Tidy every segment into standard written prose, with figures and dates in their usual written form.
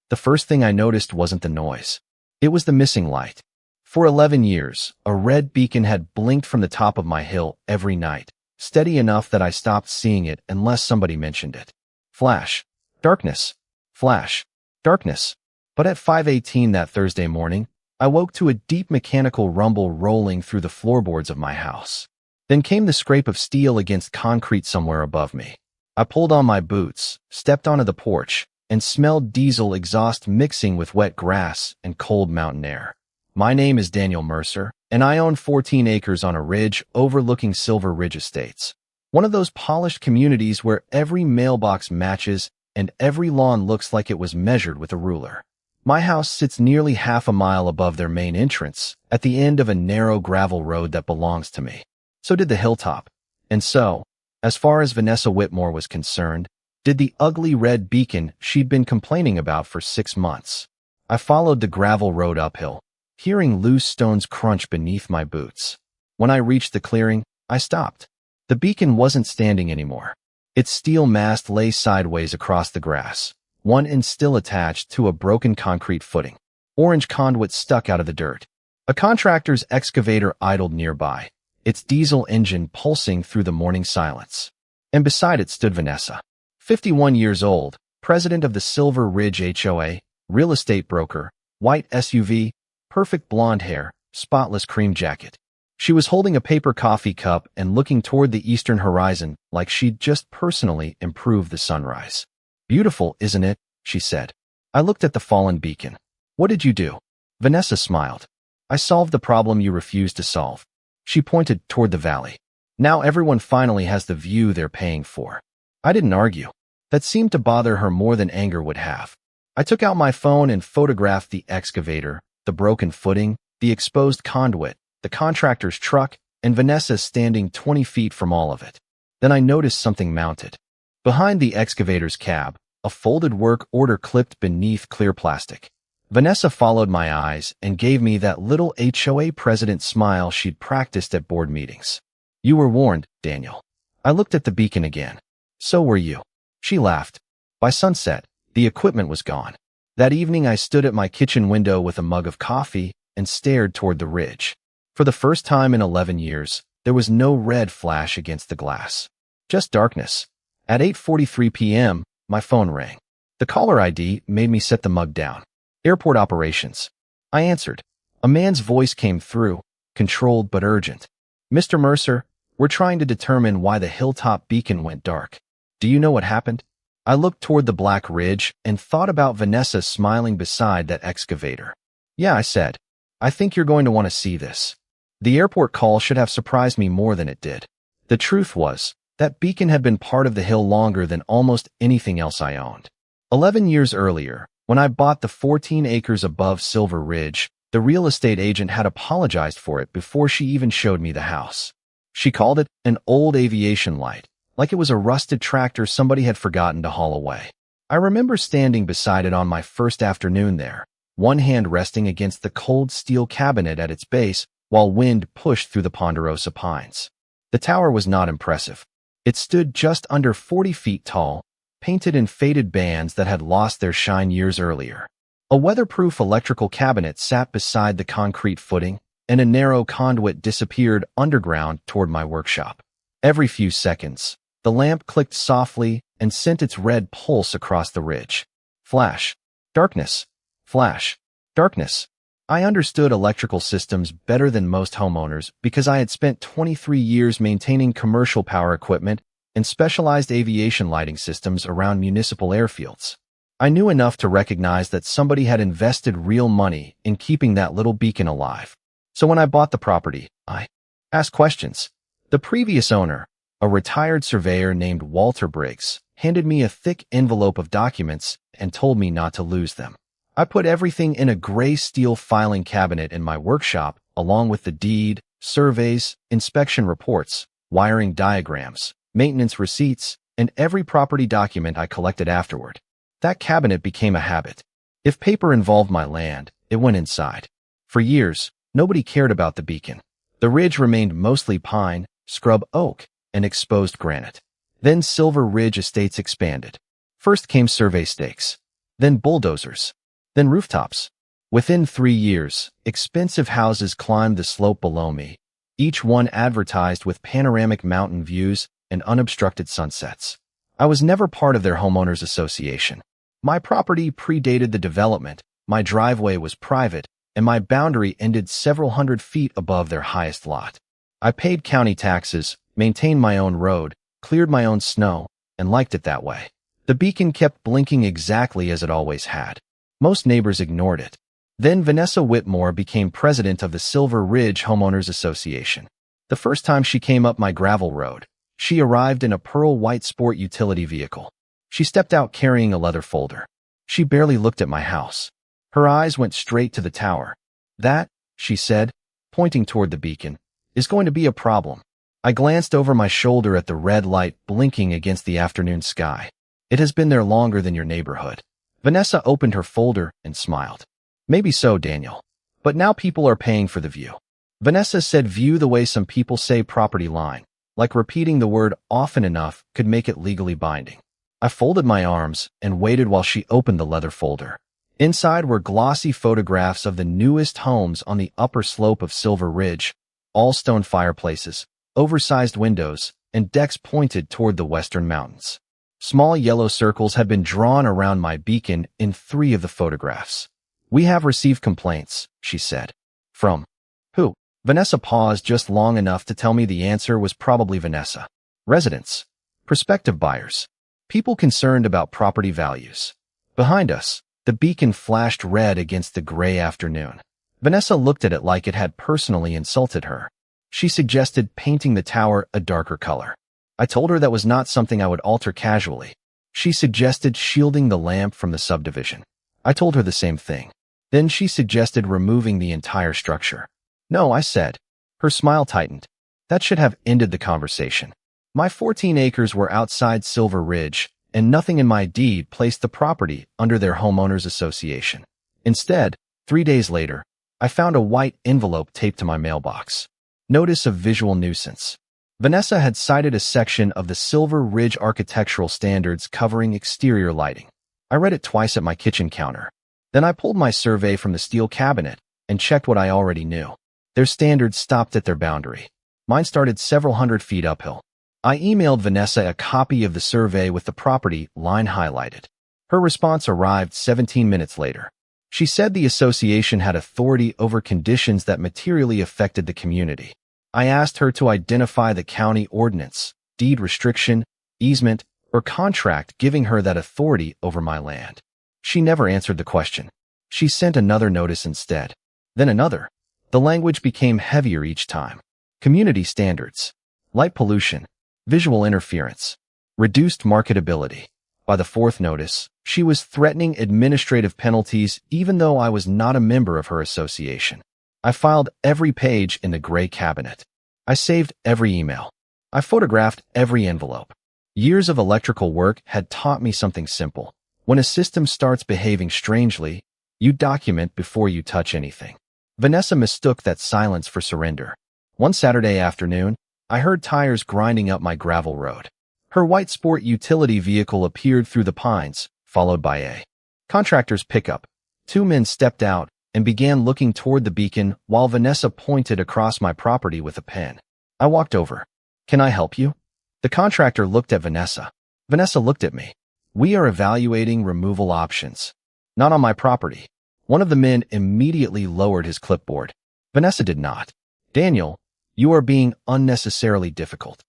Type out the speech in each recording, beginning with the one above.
The first thing I noticed wasn't the noise. It was the missing light. For 11 years, a red beacon had blinked from the top of my hill every night, steady enough that I stopped seeing it unless somebody mentioned it. Flash. Darkness. Flash. Darkness. But at 5:18 that Thursday morning, I woke to a deep mechanical rumble rolling through the floorboards of my house. Then came the scrape of steel against concrete somewhere above me. I pulled on my boots, stepped onto the porch, and smelled diesel exhaust mixing with wet grass and cold mountain air. My name is Daniel Mercer, and I own 14 acres on a ridge overlooking Silver Ridge Estates, one of those polished communities where every mailbox matches and every lawn looks like it was measured with a ruler. My house sits nearly half a mile above their main entrance, at the end of a narrow gravel road that belongs to me. So did the Hilltop. And so, as far as Vanessa Whitmore was concerned, did the ugly red beacon she'd been complaining about for 6 months. I followed the gravel road uphill, hearing loose stones crunch beneath my boots. When I reached the clearing, I stopped. The beacon wasn't standing anymore. Its steel mast lay sideways across the grass, one end still attached to a broken concrete footing. Orange conduit stuck out of the dirt. A contractor's excavator idled nearby, its diesel engine pulsing through the morning silence. And beside it stood Vanessa, 51 years old, president of the Silver Ridge HOA, real estate broker, white SUV, perfect blonde hair, spotless cream jacket. She was holding a paper coffee cup and looking toward the eastern horizon like she'd just personally improved the sunrise. "Beautiful, isn't it?" she said. I looked at the fallen beacon. "What did you do?" Vanessa smiled. "I solved the problem you refused to solve." She pointed toward the valley. "Now everyone finally has the view they're paying for." I didn't argue. That seemed to bother her more than anger would have. I took out my phone and photographed the excavator, the broken footing, the exposed conduit, the contractor's truck, and Vanessa standing 20 feet from all of it. Then I noticed something mounted. Behind the excavator's cab, a folded work order clipped beneath clear plastic. Vanessa followed my eyes and gave me that little HOA president smile she'd practiced at board meetings. "You were warned, Daniel." I looked at the beacon again. "So were you." She laughed. By sunset, the equipment was gone. That evening I stood at my kitchen window with a mug of coffee and stared toward the ridge. For the first time in 11 years, there was no red flash against the glass. Just darkness. At 8:43 p.m., my phone rang. The caller ID made me set the mug down. "Airport operations." I answered. A man's voice came through, controlled but urgent. "Mr. Mercer, we're trying to determine why the Hilltop beacon went dark. Do you know what happened?" I looked toward the black ridge and thought about Vanessa smiling beside that excavator. "Yeah," I said. "I think you're going to want to see this." The airport call should have surprised me more than it did. The truth was, that beacon had been part of the hill longer than almost anything else I owned. 11 years earlier, when I bought the 14 acres above Silver Ridge, the real estate agent had apologized for it before she even showed me the house. She called it an old aviation light, like it was a rusted tractor somebody had forgotten to haul away. I remember standing beside it on my first afternoon there, one hand resting against the cold steel cabinet at its base while wind pushed through the ponderosa pines. The tower was not impressive. It stood just under 40 feet tall, painted in faded bands that had lost their shine years earlier. A weatherproof electrical cabinet sat beside the concrete footing, and a narrow conduit disappeared underground toward my workshop. Every few seconds, the lamp clicked softly and sent its red pulse across the ridge. Flash. Darkness. Flash. Darkness. I understood electrical systems better than most homeowners because I had spent 23 years maintaining commercial power equipment and specialized aviation lighting systems around municipal airfields. I knew enough to recognize that somebody had invested real money in keeping that little beacon alive. So when I bought the property, I asked questions. The previous owner, a retired surveyor named Walter Briggs, handed me a thick envelope of documents and told me not to lose them. I put everything in a gray steel filing cabinet in my workshop, along with the deed, surveys, inspection reports, wiring diagrams, maintenance receipts, and every property document I collected afterward. That cabinet became a habit. If paper involved my land, it went inside. For years, nobody cared about the beacon. The ridge remained mostly pine, scrub oak, and exposed granite. Then Silver Ridge Estates expanded. First came survey stakes. then bulldozers, then rooftops. Within 3 years, expensive houses climbed the slope below me, each one advertised with panoramic mountain views and unobstructed sunsets. I was never part of their homeowners association. My property predated the development, my driveway was private, and my boundary ended several hundred feet above their highest lot. I paid county taxes, maintained my own road, cleared my own snow, and liked it that way. The beacon kept blinking exactly as it always had. Most neighbors ignored it. Then Vanessa Whitmore became president of the Silver Ridge Homeowners Association. The first time she came up my gravel road, she arrived in a pearl white sport utility vehicle. She stepped out carrying a leather folder. She barely looked at my house. Her eyes went straight to the tower. "That," she said, pointing toward the beacon, "is going to be a problem." I glanced over my shoulder at the red light blinking against the afternoon sky. "It has been there longer than your neighborhood." Vanessa opened her folder and smiled. "Maybe so, Daniel. But now people are paying for the view." Vanessa said view the way some people say property line, like repeating the word often enough could make it legally binding. I folded my arms and waited while she opened the leather folder. Inside were glossy photographs of the newest homes on the upper slope of Silver Ridge, all stone fireplaces, oversized windows, and decks pointed toward the western mountains. Small yellow circles had been drawn around my beacon in 3 of the photographs. "We have received complaints," she said. "From who?" Vanessa paused just long enough to tell me the answer was probably Vanessa. "Residents. Prospective buyers. People concerned about property values." Behind us, the beacon flashed red against the gray afternoon. Vanessa looked at it like it had personally insulted her. She suggested painting the tower a darker color. I told her that was not something I would alter casually. She suggested shielding the lamp from the subdivision. I told her the same thing. Then she suggested removing the entire structure. "No," I said. Her smile tightened. That should have ended the conversation. My 14 acres were outside Silver Ridge, and nothing in my deed placed the property under their homeowners association. Instead, 3 days later, I found a white envelope taped to my mailbox. Notice of visual nuisance. Vanessa had cited a section of the Silver Ridge architectural standards covering exterior lighting. I read it twice at my kitchen counter. Then I pulled my survey from the steel cabinet and checked what I already knew. Their standards stopped at their boundary. Mine started several hundred feet uphill. I emailed Vanessa a copy of the survey with the property line highlighted. Her response arrived 17 minutes later. She said the association had authority over conditions that materially affected the community. I asked her to identify the county ordinance, deed restriction, easement, or contract giving her that authority over my land. She never answered the question. She sent another notice instead. Then another. The language became heavier each time. Community standards, light pollution, visual interference, reduced marketability. By the 4th notice, she was threatening administrative penalties even though I was not a member of her association. I filed every page in the gray cabinet. I saved every email. I photographed every envelope. Years of electrical work had taught me something simple. When a system starts behaving strangely, you document before you touch anything. Vanessa mistook that silence for surrender. One Saturday afternoon, I heard tires grinding up my gravel road. Her white sport utility vehicle appeared through the pines, followed by a contractor's pickup. 2 men stepped out and began looking toward the beacon while Vanessa pointed across my property with a pen. I walked over. "Can I help you?" The contractor looked at Vanessa. Vanessa looked at me. "We are evaluating removal options." "Not on my property." One of the men immediately lowered his clipboard. Vanessa did not. "Daniel, you are being unnecessarily difficult.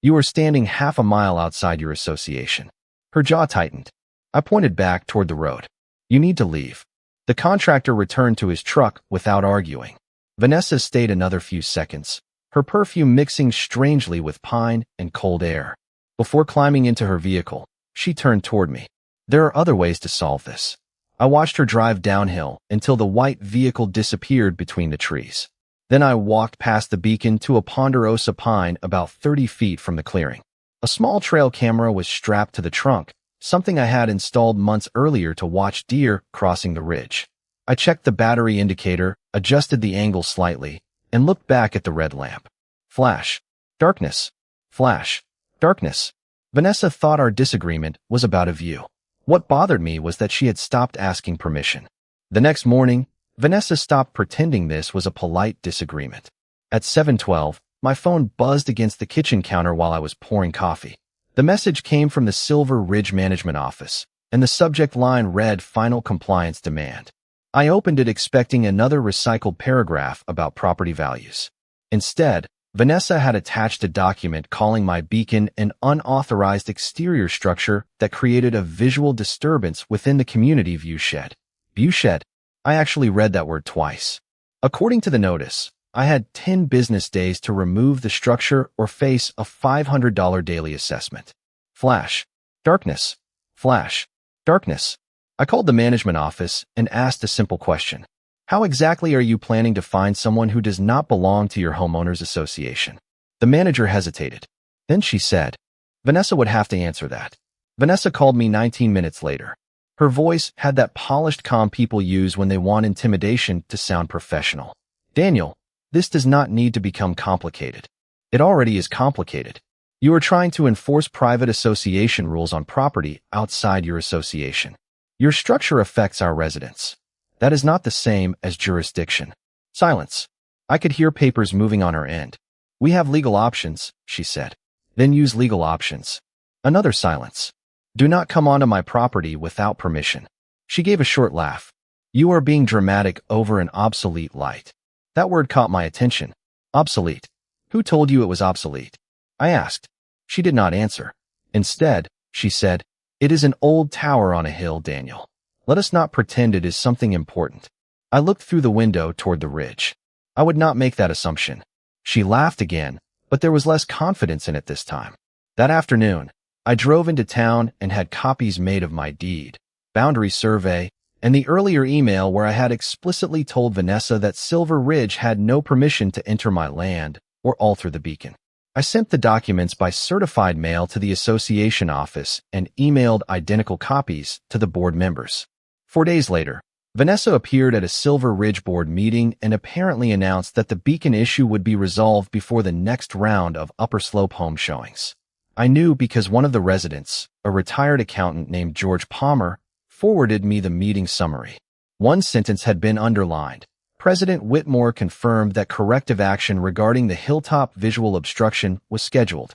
You are standing half a mile outside your association." Her jaw tightened. I pointed back toward the road. "You need to leave." The contractor returned to his truck without arguing. Vanessa stayed another few seconds, her perfume mixing strangely with pine and cold air. Before climbing into her vehicle, she turned toward me. "There are other ways to solve this." I watched her drive downhill until the white vehicle disappeared between the trees. Then I walked past the beacon to a ponderosa pine about 30 feet from the clearing. A small trail camera was strapped to the trunk, something I had installed months earlier to watch deer crossing the ridge. I checked the battery indicator, adjusted the angle slightly, and looked back at the red lamp. Flash. Darkness. Flash. Darkness. Vanessa thought our disagreement was about a view. What bothered me was that she had stopped asking permission. The next morning, Vanessa stopped pretending this was a polite disagreement. At 7:12, my phone buzzed against the kitchen counter while I was pouring coffee. The message came from the Silver Ridge Management Office, and the subject line read Final Compliance Demand. I opened it expecting another recycled paragraph about property values. Instead, Vanessa had attached a document calling my beacon an unauthorized exterior structure that created a visual disturbance within the community viewshed. Viewshed? I actually read that word twice. According to the notice, I had 10 business days to remove the structure or face a $500 daily assessment. Flash. Darkness. Flash. Darkness. I called the management office and asked a simple question. How exactly are you planning to find someone who does not belong to your homeowners association? The manager hesitated. Then she said, Vanessa would have to answer that. Vanessa called me 19 minutes later. Her voice had that polished calm people use when they want intimidation to sound professional. Daniel, this does not need to become complicated. It already is complicated. You are trying to enforce private association rules on property outside your association. Your structure affects our residents. That is not the same as jurisdiction. Silence. I could hear papers moving on her end. We have legal options, she said. Then use legal options. Another silence. Do not come onto my property without permission. She gave a short laugh. You are being dramatic over an obsolete light. That word caught my attention. Obsolete. Who told you it was obsolete? I asked. She did not answer. Instead, she said, It is an old tower on a hill, Daniel. Let us not pretend it is something important. I looked through the window toward the ridge. I would not make that assumption. She laughed again, but there was less confidence in it this time. That afternoon, I drove into town and had copies made of my deed, boundary survey, and the earlier email where I had explicitly told Vanessa that Silver Ridge had no permission to enter my land or alter the beacon. I sent the documents by certified mail to the association office and emailed identical copies to the board members. 4 days later, Vanessa appeared at a Silver Ridge board meeting and apparently announced that the beacon issue would be resolved before the next round of upper slope home showings. I knew because one of the residents, a retired accountant named George Palmer, forwarded me the meeting summary. One sentence had been underlined. President Whitmore confirmed that corrective action regarding the Hilltop visual obstruction was scheduled.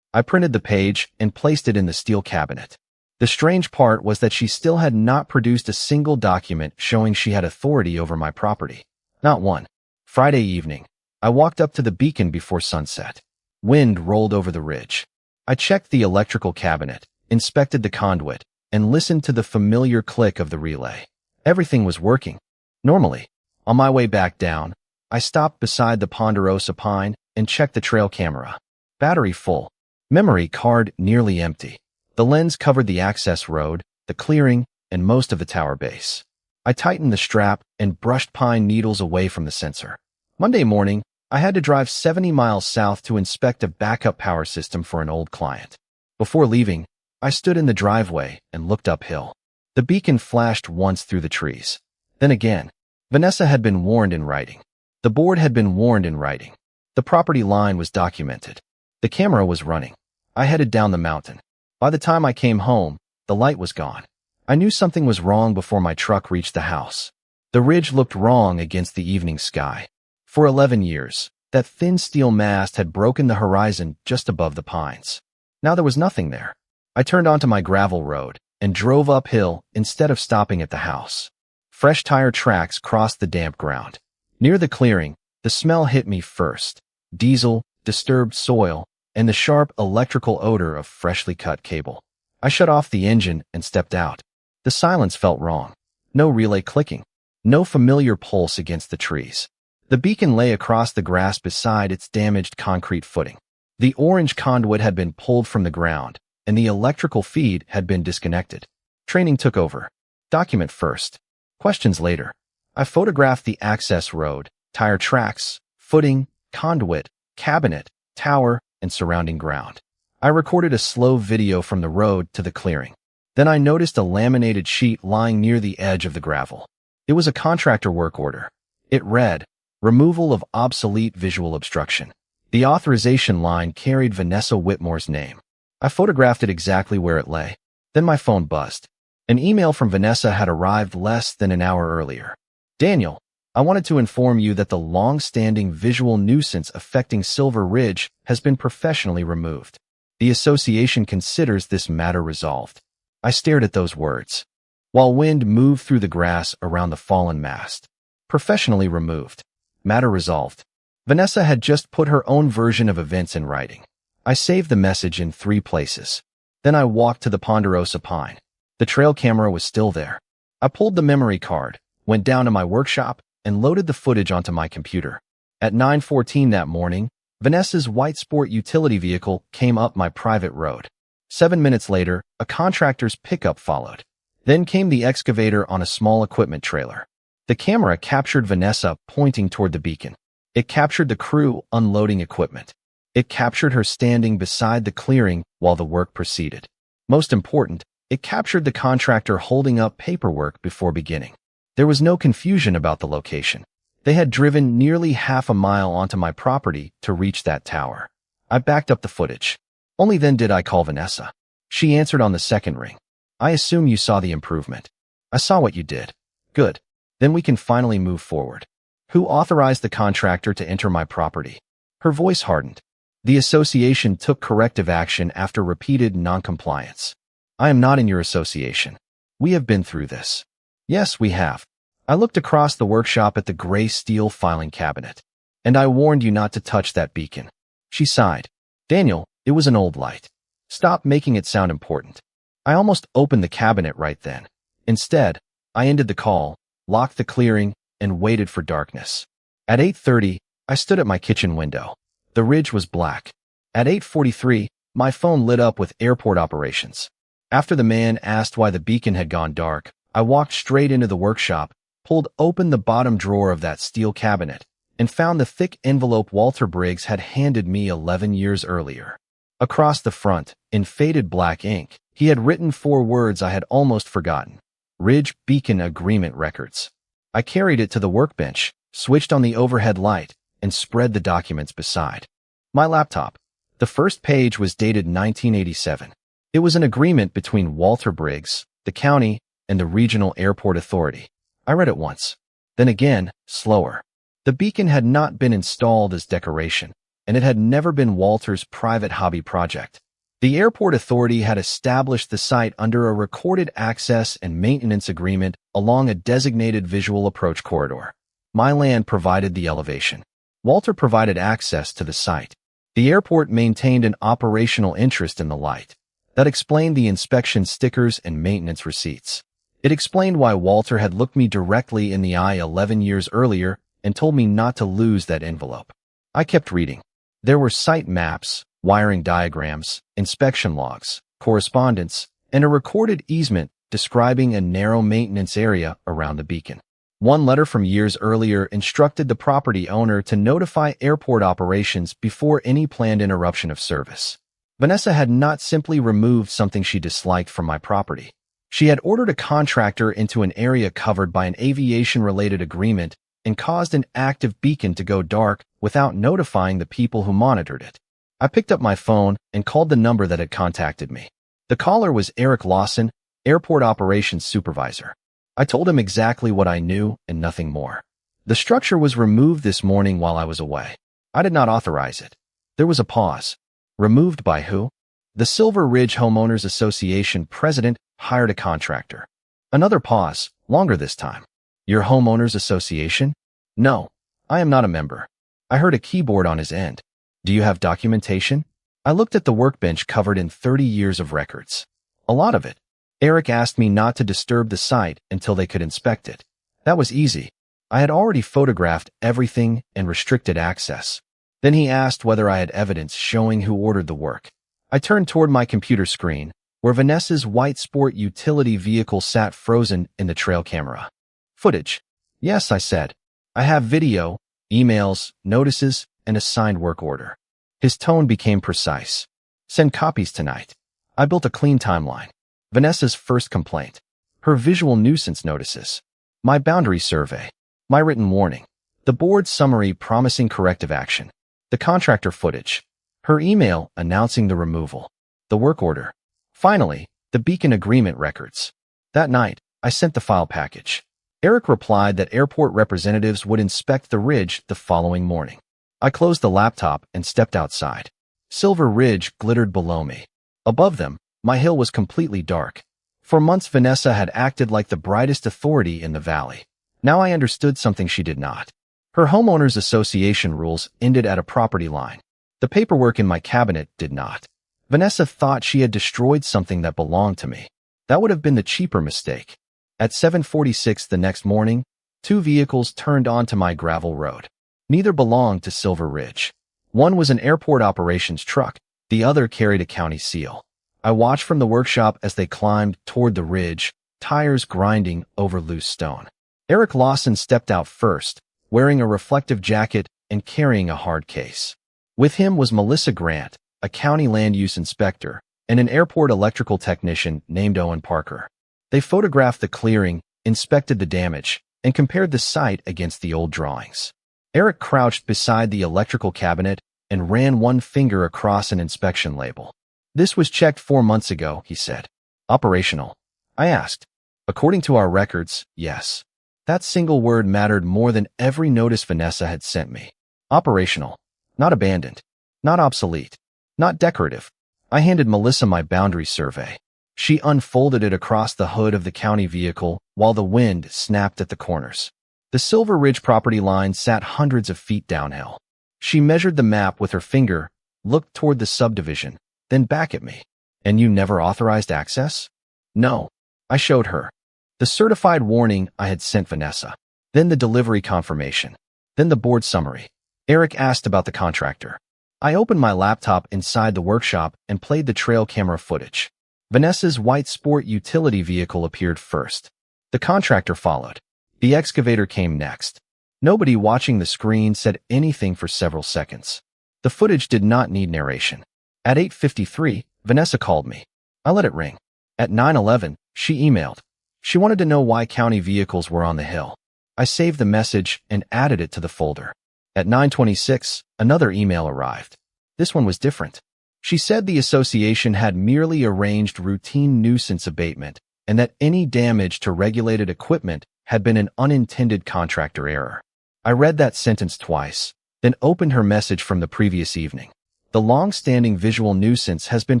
I printed the page and placed it in the steel cabinet. The strange part was that she still had not produced a single document showing she had authority over my property. Not one. Friday evening, I walked up to the beacon before sunset. Wind rolled over the ridge. I checked the electrical cabinet, inspected the conduit, and listened to the familiar click of the relay. Everything was working. Normally, on my way back down, I stopped beside the ponderosa pine and checked the trail camera. Battery full. Memory card nearly empty. The lens covered the access road, the clearing, and most of the tower base. I tightened the strap and brushed pine needles away from the sensor. Monday morning, I had to drive 70 miles south to inspect a backup power system for an old client. Before leaving, I stood in the driveway and looked uphill. The beacon flashed once through the trees. Then again, Vanessa had been warned in writing. The board had been warned in writing. The property line was documented. The camera was running. I headed down the mountain. By the time I came home, the light was gone. I knew something was wrong before my truck reached the house. The ridge looked wrong against the evening sky. For 11 years, that thin steel mast had broken the horizon just above the pines. Now there was nothing there. I turned onto my gravel road and drove uphill instead of stopping at the house. Fresh tire tracks crossed the damp ground. Near the clearing, the smell hit me first. Diesel, disturbed soil, and the sharp electrical odor of freshly cut cable. I shut off the engine and stepped out. The silence felt wrong. No relay clicking. No familiar pulse against the trees. The beacon lay across the grass beside its damaged concrete footing. The orange conduit had been pulled from the ground, and the electrical feed had been disconnected. Training took over. Document first. Questions later. I photographed the access road, tire tracks, footing, conduit, cabinet, tower, and surrounding ground. I recorded a slow video from the road to the clearing. Then I noticed a laminated sheet lying near the edge of the gravel. It was a contractor work order. It read, Removal of obsolete visual obstruction. The authorization line carried Vanessa Whitmore's name. I photographed it exactly where it lay. Then my phone buzzed. An email from Vanessa had arrived less than an hour earlier. Daniel, I wanted to inform you that the long-standing visual nuisance affecting Silver Ridge has been professionally removed. The association considers this matter resolved. I stared at those words, while wind moved through the grass around the fallen mast. Professionally removed. Matter resolved. Vanessa had just put her own version of events in writing. I saved the message in 3 places. Then I walked to the Ponderosa Pine. The trail camera was still there. I pulled the memory card, went down to my workshop, and loaded the footage onto my computer. At 9:14 that morning, Vanessa's white sport utility vehicle came up my private road. 7 minutes later, a contractor's pickup followed. Then came the excavator on a small equipment trailer. The camera captured Vanessa pointing toward the beacon. It captured the crew unloading equipment. It captured her standing beside the clearing while the work proceeded. Most important, it captured the contractor holding up paperwork before beginning. There was no confusion about the location. They had driven nearly half a mile onto my property to reach that tower. I backed up the footage. Only then did I call Vanessa. She answered on the second ring. I assume you saw the improvement. I saw what you did. Good. Then we can finally move forward. Who authorized the contractor to enter my property? Her voice hardened. The association took corrective action after repeated noncompliance. I am not in your association. We have been through this. Yes, we have. I looked across the workshop at the gray steel filing cabinet. And I warned you not to touch that beacon. She sighed. Daniel, it was an old light. Stop making it sound important. I almost opened the cabinet right then. Instead, I ended the call, locked the clearing, and waited for darkness. At 8:30, I stood at my kitchen window. The ridge was black. At 8:43, my phone lit up with airport operations. After the man asked why the beacon had gone dark, I walked straight into the workshop, pulled open the bottom drawer of that steel cabinet, and found the thick envelope Walter Briggs had handed me 11 years earlier. Across the front, in faded black ink, he had written 4 words I had almost forgotten. Ridge Beacon Agreement Records. I carried it to the workbench, switched on the overhead light, and spread the documents beside my laptop. The first page was dated 1987. It was an agreement between Walter Briggs, the county, and the Regional Airport Authority. I read it once, then again, slower. The beacon had not been installed as decoration, and it had never been Walter's private hobby project. The Airport Authority had established the site under a recorded access and maintenance agreement along a designated visual approach corridor. My land provided the elevation. Walter provided access to the site. The airport maintained an operational interest in the light. That explained the inspection stickers and maintenance receipts. It explained why Walter had looked me directly in the eye 11 years earlier and told me not to lose that envelope. I kept reading. There were site maps, wiring diagrams, inspection logs, correspondence, and a recorded easement describing a narrow maintenance area around the beacon. One letter from years earlier instructed the property owner to notify airport operations before any planned interruption of service. Vanessa had not simply removed something she disliked from my property. She had ordered a contractor into an area covered by an aviation-related agreement and caused an active beacon to go dark without notifying the people who monitored it. I picked up my phone and called the number that had contacted me. The caller was Eric Lawson, Airport Operations Supervisor. I told him exactly what I knew and nothing more. The structure was removed this morning while I was away. I did not authorize it. There was a pause. Removed by who? The Silver Ridge Homeowners Association president hired a contractor. Another pause, longer this time. Your homeowners association? No, I am not a member. I heard a keyboard on his end. Do you have documentation? I looked at the workbench covered in 30 years of records. A lot of it. Eric asked me not to disturb the site until they could inspect it. That was easy. I had already photographed everything and restricted access. Then he asked whether I had evidence showing who ordered the work. I turned toward my computer screen, where Vanessa's white sport utility vehicle sat frozen in the trail camera. Footage. Yes, I said. I have video, emails, notices, and a signed work order. His tone became precise. Send copies tonight. I built a clean timeline. Vanessa's first complaint. Her visual nuisance notices. My boundary survey. My written warning. The board's summary promising corrective action. The contractor footage. Her email announcing the removal. The work order. Finally, The Beacon Agreement records. That night, I sent the file package. Eric replied that airport representatives would inspect the ridge the following morning. I closed the laptop and stepped outside. Silver Ridge glittered below me. Above them, my hill was completely dark. For months, Vanessa had acted like the brightest authority in the valley. Now I understood something she did not. Her homeowners association rules ended at a property line. The paperwork in my cabinet did not. Vanessa thought she had destroyed something that belonged to me. That would have been the cheaper mistake. At 7:46 the next morning, 2 vehicles turned onto my gravel road. Neither belonged to Silver Ridge. One was an airport operations truck. The other carried a county seal. I watched from the workshop as they climbed toward the ridge, tires grinding over loose stone. Eric Lawson stepped out first, wearing a reflective jacket and carrying a hard case. With him was Melissa Grant, a county land use inspector, and an airport electrical technician named Owen Parker. They photographed the clearing, inspected the damage, and compared the site against the old drawings. Eric crouched beside the electrical cabinet and ran one finger across an inspection label. "This was checked 4 months ago," he said. "Operational?" I asked. "According to our records, yes." That single word mattered more than every notice Vanessa had sent me. Operational. Not abandoned. Not obsolete. Not decorative. I handed Melissa my boundary survey. She unfolded it across the hood of the county vehicle while the wind snapped at the corners. The Silver Ridge property line sat hundreds of feet downhill. She measured the map with her finger, looked toward the subdivision, then back at me. "And you never authorized access?" "No." I showed her. The certified warning I had sent Vanessa. Then the delivery confirmation. Then the board summary. Eric asked about the contractor. I opened my laptop inside the workshop and played the trail camera footage. Vanessa's white sport utility vehicle appeared first. The contractor followed. The excavator came next. Nobody watching the screen said anything for several seconds. The footage did not need narration. At 8:53, Vanessa called me. I let it ring. At 9:11, she emailed. She wanted to know why county vehicles were on the hill. I saved the message and added it to the folder. At 9:26, another email arrived. This one was different. She said the association had merely arranged routine nuisance abatement and that any damage to regulated equipment had been an unintended contractor error. I read that sentence twice, then opened her message from the previous evening. The long-standing visual nuisance has been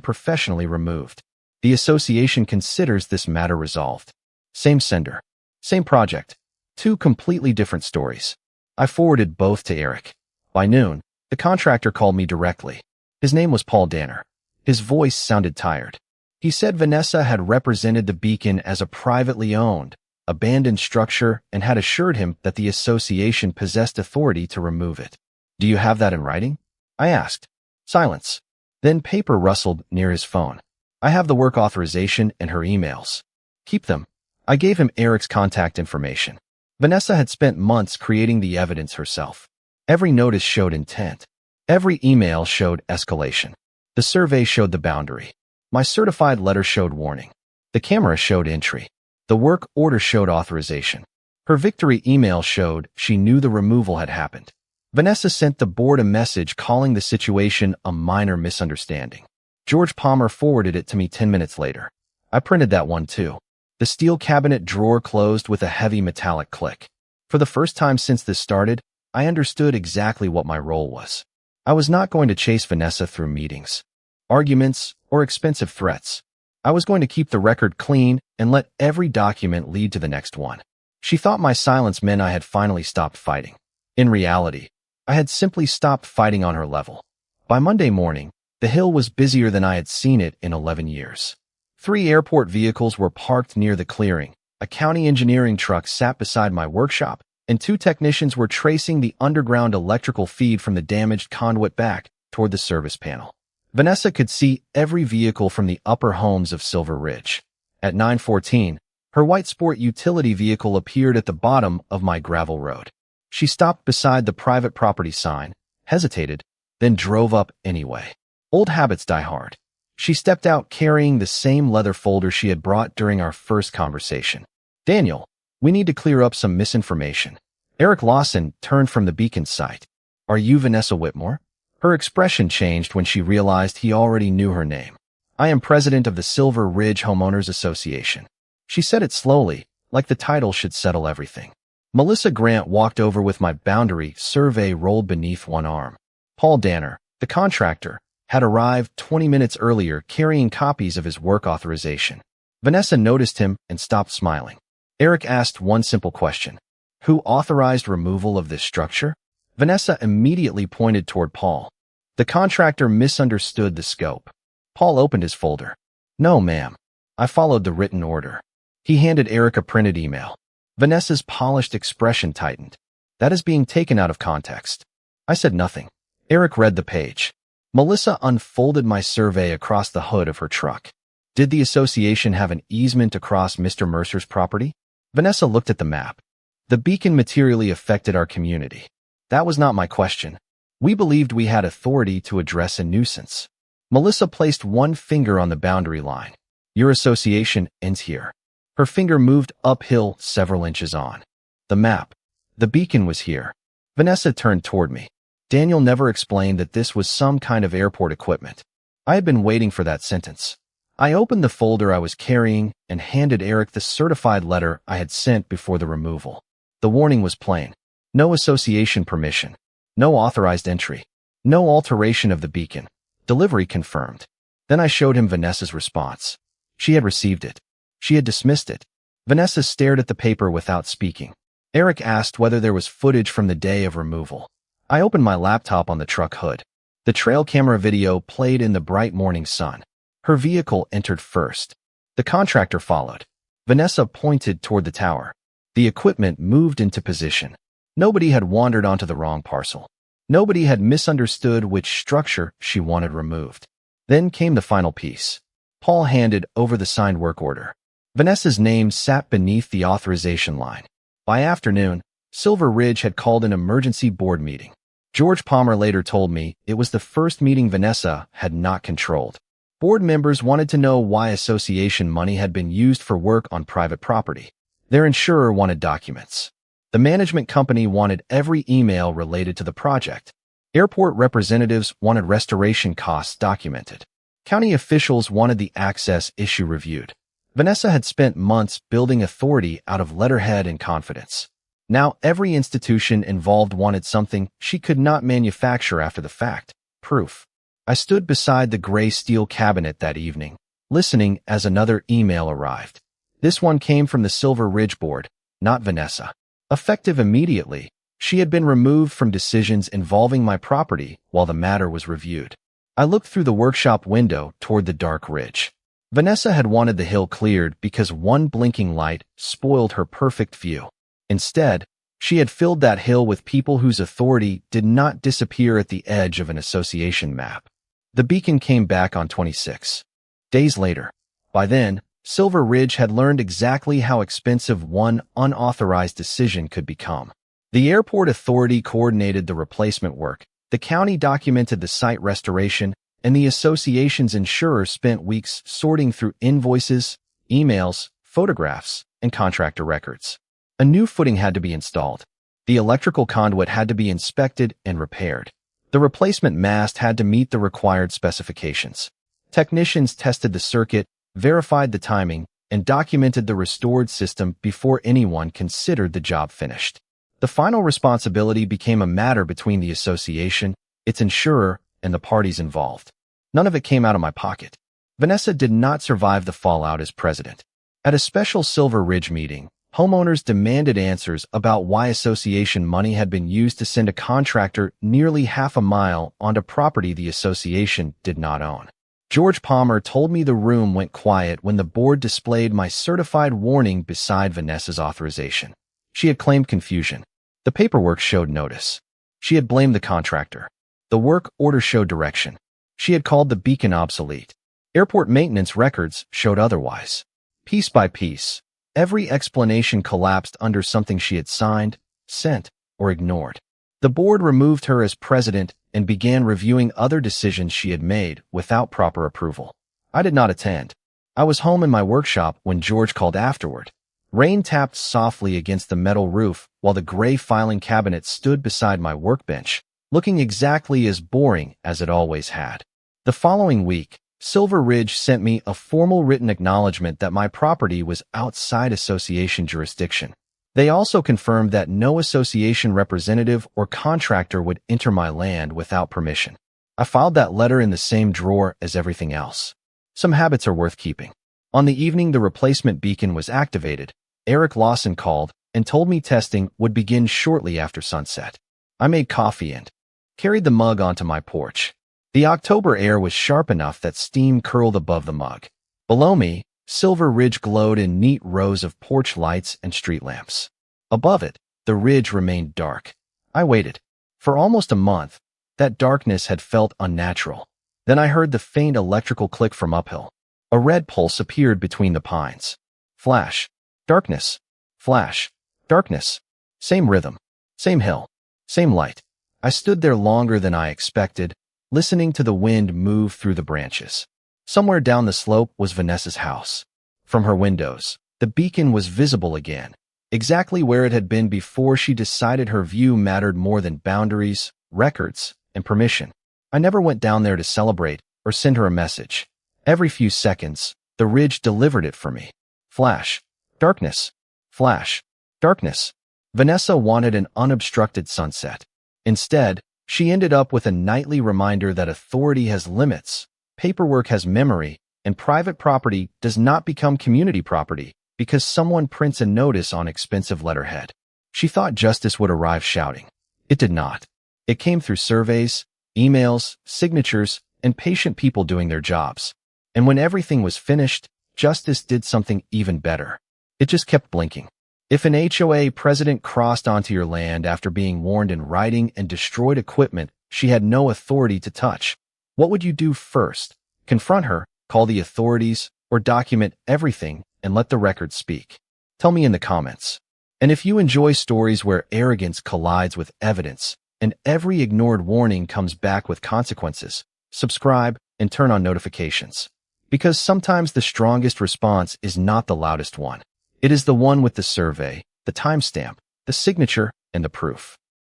professionally removed. The association considers this matter resolved. Same sender. Same project. 2 completely different stories. I forwarded both to Eric. By noon, the contractor called me directly. His name was Paul Danner. His voice sounded tired. He said Vanessa had represented the Beacon as a privately owned, abandoned structure and had assured him that the association possessed authority to remove it. "Do you have that in writing?" I asked. Silence. Then paper rustled near his phone. "I have the work authorization and her emails." "Keep them." I gave him Eric's contact information. Vanessa had spent months creating the evidence herself. Every notice showed intent. Every email showed escalation. The survey showed the boundary. My certified letter showed warning. The camera showed entry. The work order showed authorization. Her victory email showed she knew the removal had happened. Vanessa sent the board a message calling the situation a minor misunderstanding. George Palmer forwarded it to me 10 minutes later. I printed that one too. The steel cabinet drawer closed with a heavy metallic click. For the first time since this started, I understood exactly what my role was. I was not going to chase Vanessa through meetings, arguments, or expensive threats. I was going to keep the record clean and let every document lead to the next one. She thought my silence meant I had finally stopped fighting. In reality, I had simply stopped fighting on her level. By Monday morning, the hill was busier than I had seen it in 11 years. 3 airport vehicles were parked near the clearing, a county engineering truck sat beside my workshop, and 2 technicians were tracing the underground electrical feed from the damaged conduit back toward the service panel. Vanessa could see every vehicle from the upper homes of Silver Ridge. At 9:14, her white sport utility vehicle appeared at the bottom of my gravel road. She stopped beside the private property sign, hesitated, then drove up anyway. Old habits die hard. She stepped out carrying the same leather folder she had brought during our first conversation. "Daniel, we need to clear up some misinformation." Eric Lawson turned from the Beacon site. "Are you Vanessa Whitmore?" Her expression changed when she realized he already knew her name. I am president of the Silver Ridge Homeowners Association. She said it slowly, like the title should settle everything. Melissa Grant walked over with my boundary survey rolled beneath one arm. Paul Danner, the contractor, had arrived 20 minutes earlier carrying copies of his work authorization. Vanessa noticed him and stopped smiling. Eric asked one simple question. Who authorized removal of this structure? Vanessa immediately pointed toward Paul. The contractor misunderstood the scope. Paul opened his folder. No, ma'am. I followed the written order. He handed Eric a printed email. Vanessa's polished expression tightened. That is being taken out of context. I said nothing. Eric read the page. Melissa unfolded my survey across the hood of her truck. Did the association have an easement across Mr. Mercer's property? Vanessa looked at the map. The beacon materially affected our community. That was not my question. We believed we had authority to address a nuisance. Melissa placed one finger on the boundary line. Your association ends here. Her finger moved uphill several inches on. The map. The beacon was here. Vanessa turned toward me. Daniel never explained that this was some kind of airport equipment. I had been waiting for that sentence. I opened the folder I was carrying and handed Eric the certified letter I had sent before the removal. The warning was plain. No association permission. No authorized entry. No alteration of the beacon. Delivery confirmed. Then I showed him Vanessa's response. She had received it. She had dismissed it. Vanessa stared at the paper without speaking. Eric asked whether there was footage from the day of removal. I opened my laptop on the truck hood. The trail camera video played in the bright morning sun. Her vehicle entered first. The contractor followed. Vanessa pointed toward the tower. The equipment moved into position. Nobody had wandered onto the wrong parcel. Nobody had misunderstood which structure she wanted removed. Then came the final piece. Paul handed over the signed work order. Vanessa's name sat beneath the authorization line. By afternoon, Silver Ridge had called an emergency board meeting. George Palmer later told me it was the first meeting Vanessa had not controlled. Board members wanted to know why association money had been used for work on private property. Their insurer wanted documents. The management company wanted every email related to the project. Airport representatives wanted restoration costs documented. County officials wanted the access issue reviewed. Vanessa had spent months building authority out of letterhead and confidence. Now every institution involved wanted something she could not manufacture after the fact. Proof. I stood beside the gray steel cabinet that evening, listening as another email arrived. This one came from the Silver Ridge board, not Vanessa. Effective immediately, she had been removed from decisions involving my property while the matter was reviewed. I looked through the workshop window toward the dark ridge. Vanessa had wanted the hill cleared because one blinking light spoiled her perfect view. Instead, she had filled that hill with people whose authority did not disappear at the edge of an association map. The beacon came back on 26 days later. By then, Silver Ridge had learned exactly how expensive one unauthorized decision could become. The airport authority coordinated the replacement work, the county documented the site restoration, and the association's insurer spent weeks sorting through invoices, emails, photographs, and contractor records. A new footing had to be installed. The electrical conduit had to be inspected and repaired. The replacement mast had to meet the required specifications. Technicians tested the circuit, verified the timing, and documented the restored system before anyone considered the job finished. The final responsibility became a matter between the association, its insurer, and the parties involved. None of it came out of my pocket. Vanessa did not survive the fallout as president. At a special Silver Ridge meeting, homeowners demanded answers about why association money had been used to send a contractor nearly half a mile onto property the association did not own. George Palmer told me the room went quiet when the board displayed my certified warning beside Vanessa's authorization. She had claimed confusion. The paperwork showed notice. She had blamed the contractor. The work order showed direction. She had called the beacon obsolete. Airport maintenance records showed otherwise. Piece by piece, every explanation collapsed under something she had signed, sent, or ignored. The board removed her as president and began reviewing other decisions she had made without proper approval. I did not attend. I was home in my workshop when George called afterward. Rain tapped softly against the metal roof while the gray filing cabinet stood beside my workbench, looking exactly as boring as it always had. The following week, Silver Ridge sent me a formal written acknowledgement that my property was outside association jurisdiction. They also confirmed that no association representative or contractor would enter my land without permission. I filed that letter in the same drawer as everything else. Some habits are worth keeping. On the evening the replacement beacon was activated, Eric Lawson called and told me testing would begin shortly after sunset. I made coffee and carried the mug onto my porch. The October air was sharp enough that steam curled above the mug. Below me, Silver Ridge glowed in neat rows of porch lights and street lamps. Above it, the ridge remained dark. I waited. For almost a month, that darkness had felt unnatural. Then I heard the faint electrical click from uphill. A red pulse appeared between the pines. Flash. Darkness. Flash. Darkness. Same rhythm. Same hill. Same light. I stood there longer than I expected, listening to the wind move through the branches. Somewhere down the slope was Vanessa's house. From her windows, the beacon was visible again, exactly where it had been before she decided her view mattered more than boundaries, records, and permission. I never went down there to celebrate or send her a message. Every few seconds, the ridge delivered it for me. Flash. Darkness. Flash. Darkness. Vanessa wanted an unobstructed sunset. Instead, she ended up with a nightly reminder that authority has limits, paperwork has memory, and private property does not become community property because someone prints a notice on expensive letterhead. She thought justice would arrive shouting. It did not. It came through surveys, emails, signatures, and patient people doing their jobs. And when everything was finished, justice did something even better. It just kept blinking. If an HOA president crossed onto your land after being warned in writing and destroyed equipment she had no authority to touch, what would you do first? Confront her, call the authorities, or document everything and let the record speak? Tell me in the comments. And if you enjoy stories where arrogance collides with evidence and every ignored warning comes back with consequences, subscribe and turn on notifications. Because sometimes the strongest response is not the loudest one. It is the one with the survey, the timestamp, the signature, and the proof.